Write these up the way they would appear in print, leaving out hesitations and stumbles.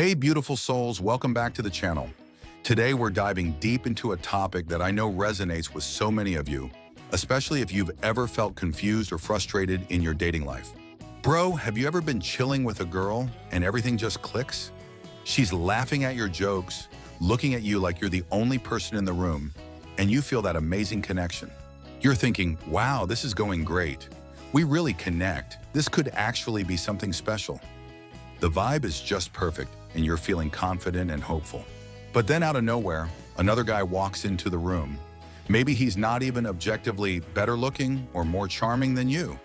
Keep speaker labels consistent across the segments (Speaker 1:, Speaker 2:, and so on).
Speaker 1: Hey, beautiful souls, welcome back to the channel. Today, we're diving deep into a topic that I know resonates with so many of you, especially if you've ever felt confused or frustrated in your dating life. Bro, have you ever been chilling with a girl and everything just clicks? She's laughing at your jokes, looking at you like you're the only person in the room, and you feel that amazing connection. You're thinking, wow, this is going great. We really connect. This could actually be something special. The vibe is just perfect, and you're feeling confident and hopeful. But then out of nowhere, another guy walks into the room. Maybe he's not even objectively better looking or more charming than you.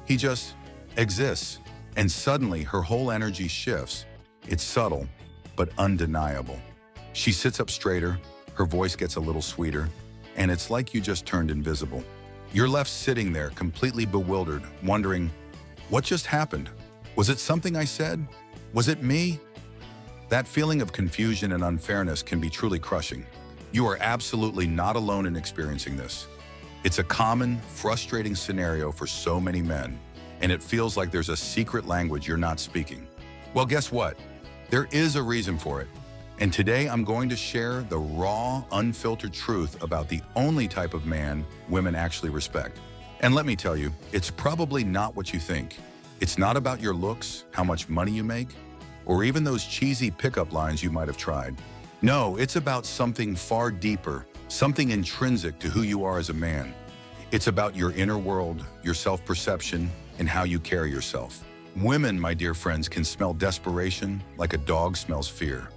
Speaker 1: He just exists, and suddenly her whole energy shifts. It's subtle, but undeniable. She sits up straighter, her voice gets a little sweeter, and it's like you just turned invisible. You're left sitting there completely bewildered, wondering, what just happened? Was it something I said? Was it me? That feeling of confusion and unfairness can be truly crushing. You are absolutely not alone in experiencing this. It's a common, frustrating scenario for so many men, and it feels like there's a secret language you're not speaking. Well, guess what? There is a reason for it. And today I'm going to share the raw, unfiltered truth about the only type of man women actually respect. And let me tell you, it's probably not what you think. It's not about your looks, how much money you make, or even those cheesy pickup lines you might have tried. No, it's about something far deeper, something intrinsic to who you are as a man. It's about your inner world, your self-perception, and how you carry yourself. Women, my dear friends, can smell desperation like a dog smells fear.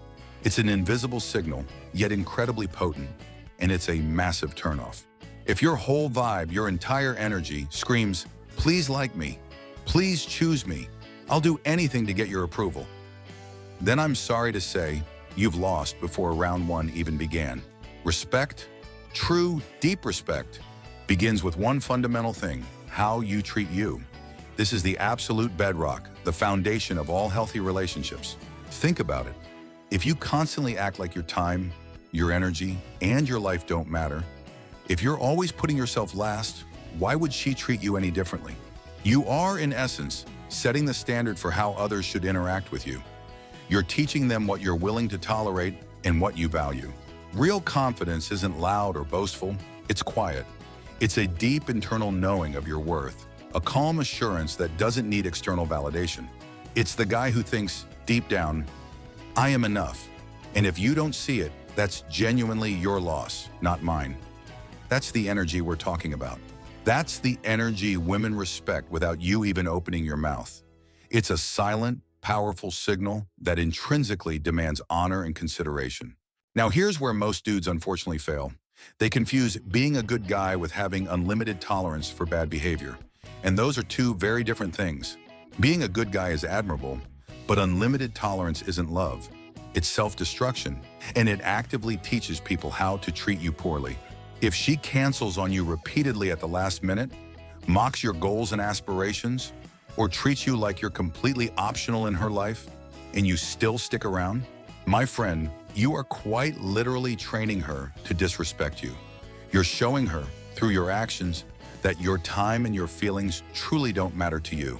Speaker 1: It's an invisible signal, yet incredibly potent, and it's a massive turnoff. If your whole vibe, your entire energy screams, please like me, please choose me, I'll do anything to get your approval, then I'm sorry to say, you've lost before round one even began. Respect, true, deep respect, begins with one fundamental thing: how you treat you. This is the absolute bedrock, the foundation of all healthy relationships. Think about it. If you constantly act like your time, your energy, and your life don't matter, if you're always putting yourself last, why would she treat you any differently? You are, in essence, setting the standard for how others should interact with you. You're teaching them what you're willing to tolerate and what you value. Real confidence isn't loud or boastful, it's quiet. It's a deep internal knowing of your worth, a calm assurance that doesn't need external validation. It's the guy who thinks, deep down, I am enough. And if you don't see it, that's genuinely your loss, not mine. That's the energy we're talking about. That's the energy women respect without you even opening your mouth. It's a silent, powerful signal that intrinsically demands honor and consideration. Now, here's where most dudes unfortunately fail. They confuse being a good guy with having unlimited tolerance for bad behavior. And those are two very different things. Being a good guy is admirable, but unlimited tolerance isn't love. It's self-destruction, and it actively teaches people how to treat you poorly. If she cancels on you repeatedly at the last minute, mocks your goals and aspirations, or treats you like you're completely optional in her life, and you still stick around, my friend, you are quite literally training her to disrespect you. You're showing her, through your actions, that your time and your feelings truly don't matter to you.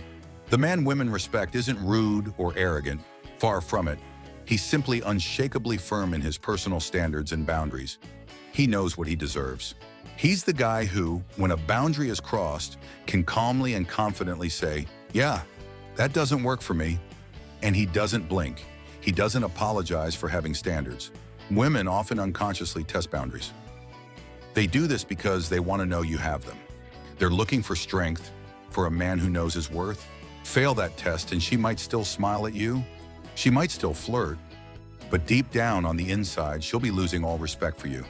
Speaker 1: The man women respect isn't rude or arrogant, far from it. He's simply unshakably firm in his personal standards and boundaries. He knows what he deserves. He's the guy who, when a boundary is crossed, can calmly and confidently say, yeah, that doesn't work for me. And he doesn't blink. He doesn't apologize for having standards. Women often unconsciously test boundaries. They do this because they want to know you have them. They're looking for strength, for a man who knows his worth. Fail that test and she might still smile at you. She might still flirt. But deep down on the inside, she'll be losing all respect for you.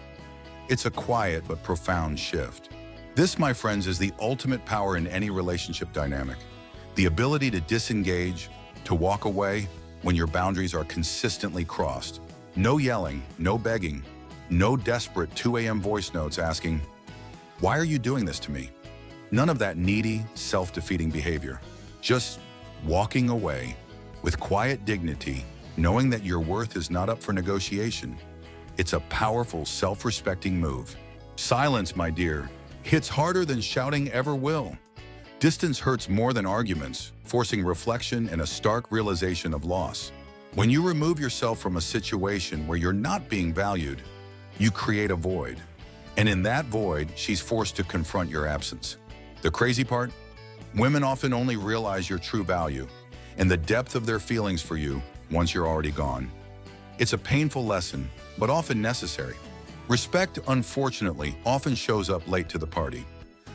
Speaker 1: It's a quiet but profound shift. This, my friends, is the ultimate power in any relationship dynamic. The ability to disengage, to walk away when your boundaries are consistently crossed. No yelling, no begging, no desperate 2 a.m. voice notes asking, why are you doing this to me? None of that needy, self-defeating behavior. Just walking away with quiet dignity, knowing that your worth is not up for negotiation. It's a powerful, self-respecting move. Silence, my dear, hits harder than shouting ever will. Distance hurts more than arguments, forcing reflection and a stark realization of loss. When you remove yourself from a situation where you're not being valued, you create a void. And in that void, she's forced to confront your absence. The crazy part? Women often only realize your true value and the depth of their feelings for you once you're already gone. It's a painful lesson, but often necessary. Respect, unfortunately, often shows up late to the party.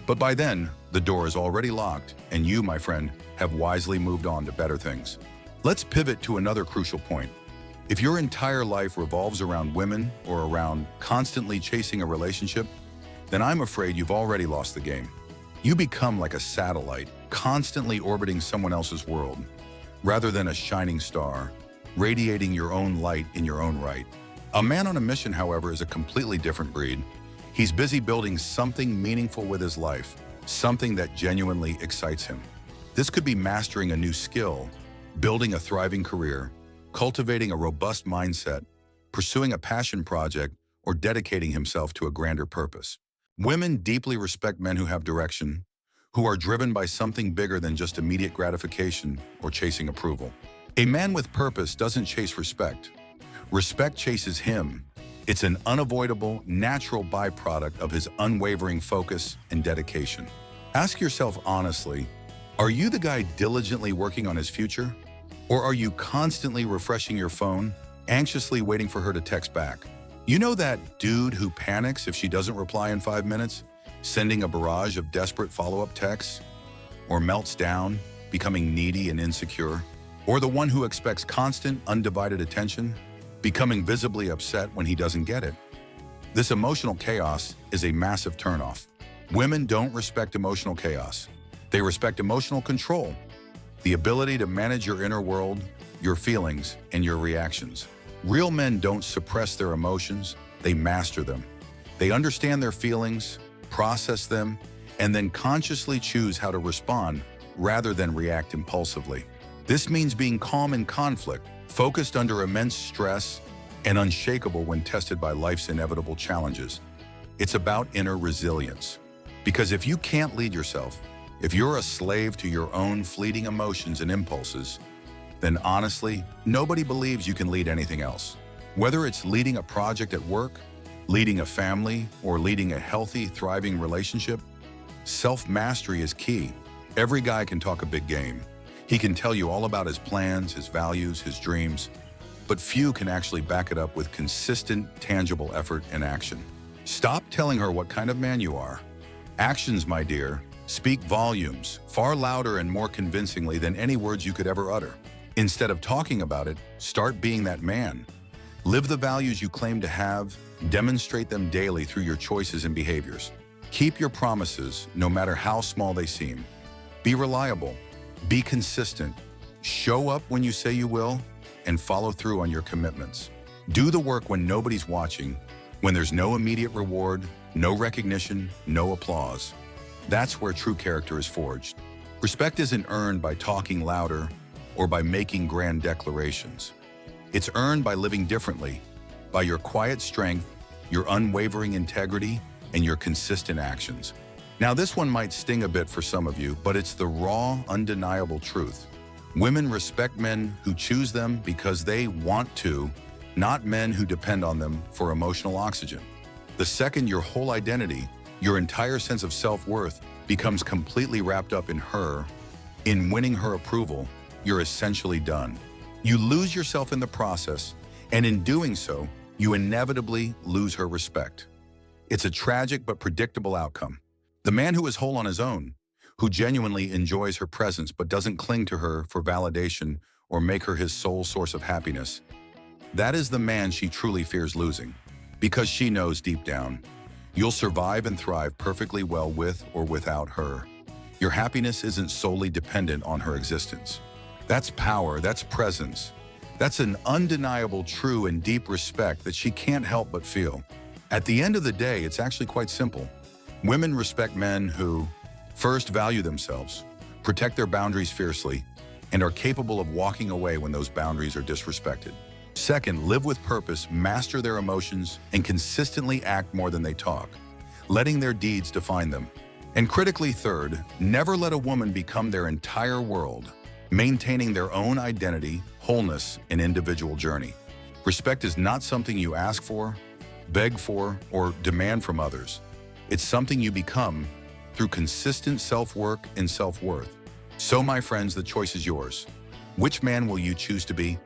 Speaker 1: But by then, the door is already locked, and you, my friend, have wisely moved on to better things. Let's pivot to another crucial point. If your entire life revolves around women or around constantly chasing a relationship, then I'm afraid you've already lost the game. You become like a satellite, constantly orbiting someone else's world, rather than a shining star, radiating your own light in your own right. A man on a mission, however, is a completely different breed. He's busy building something meaningful with his life, something that genuinely excites him. This could be mastering a new skill, building a thriving career, cultivating a robust mindset, pursuing a passion project, or dedicating himself to a grander purpose. Women deeply respect men who have direction, who are driven by something bigger than just immediate gratification or chasing approval. A man with purpose doesn't chase respect. Respect chases him. It's an unavoidable, natural byproduct of his unwavering focus and dedication. Ask yourself honestly, are you the guy diligently working on his future? Or are you constantly refreshing your phone, anxiously waiting for her to text back? You know that dude who panics if she doesn't reply in 5 minutes, sending a barrage of desperate follow-up texts? Or melts down, becoming needy and insecure? Or the one who expects constant, undivided attention, becoming visibly upset when he doesn't get it? This emotional chaos is a massive turnoff. Women don't respect emotional chaos. They respect emotional control, the ability to manage your inner world, your feelings, and your reactions. Real men don't suppress their emotions, they master them. They understand their feelings, process them, and then consciously choose how to respond rather than react impulsively. This means being calm in conflict, focused under immense stress, and unshakable when tested by life's inevitable challenges. It's about inner resilience. Because if you can't lead yourself, if you're a slave to your own fleeting emotions and impulses, then honestly, nobody believes you can lead anything else. Whether it's leading a project at work, leading a family, or leading a healthy, thriving relationship, self-mastery is key. Every guy can talk a big game. He can tell you all about his plans, his values, his dreams, but few can actually back it up with consistent, tangible effort and action. Stop telling her what kind of man you are. Actions, my dear, speak volumes, far louder and more convincingly than any words you could ever utter. Instead of talking about it, start being that man. Live the values you claim to have, demonstrate them daily through your choices and behaviors. Keep your promises, no matter how small they seem. Be reliable, be consistent, show up when you say you will, and follow through on your commitments. Do the work when nobody's watching, when there's no immediate reward, no recognition, no applause. That's where true character is forged. Respect isn't earned by talking louder or by making grand declarations. It's earned by living differently, by your quiet strength, your unwavering integrity, and your consistent actions. Now, this one might sting a bit for some of you, but it's the raw, undeniable truth. Women respect men who choose them because they want to, not men who depend on them for emotional oxygen. The second your whole identity, your entire sense of self-worth becomes completely wrapped up in her, in winning her approval, you're essentially done. You lose yourself in the process, and in doing so, you inevitably lose her respect. It's a tragic but predictable outcome. The man who is whole on his own, who genuinely enjoys her presence but doesn't cling to her for validation or make her his sole source of happiness, that is the man she truly fears losing, because she knows deep down, you'll survive and thrive perfectly well with or without her. Your happiness isn't solely dependent on her existence. That's power, that's presence. That's an undeniable, true, and deep respect that she can't help but feel. At the end of the day, it's actually quite simple. Women respect men who, first, value themselves, protect their boundaries fiercely, and are capable of walking away when those boundaries are disrespected. Second, live with purpose, master their emotions, and consistently act more than they talk, letting their deeds define them. And critically third, never let a woman become their entire world. maintaining their own identity, wholeness, and individual journey. Respect is not something you ask for, beg for, or demand from others. It's something you become through consistent self-work and self-worth. So, my friends, the choice is yours. Which man will you choose to be?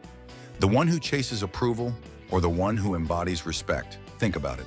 Speaker 1: The one who chases approval or the one who embodies respect? Think about it.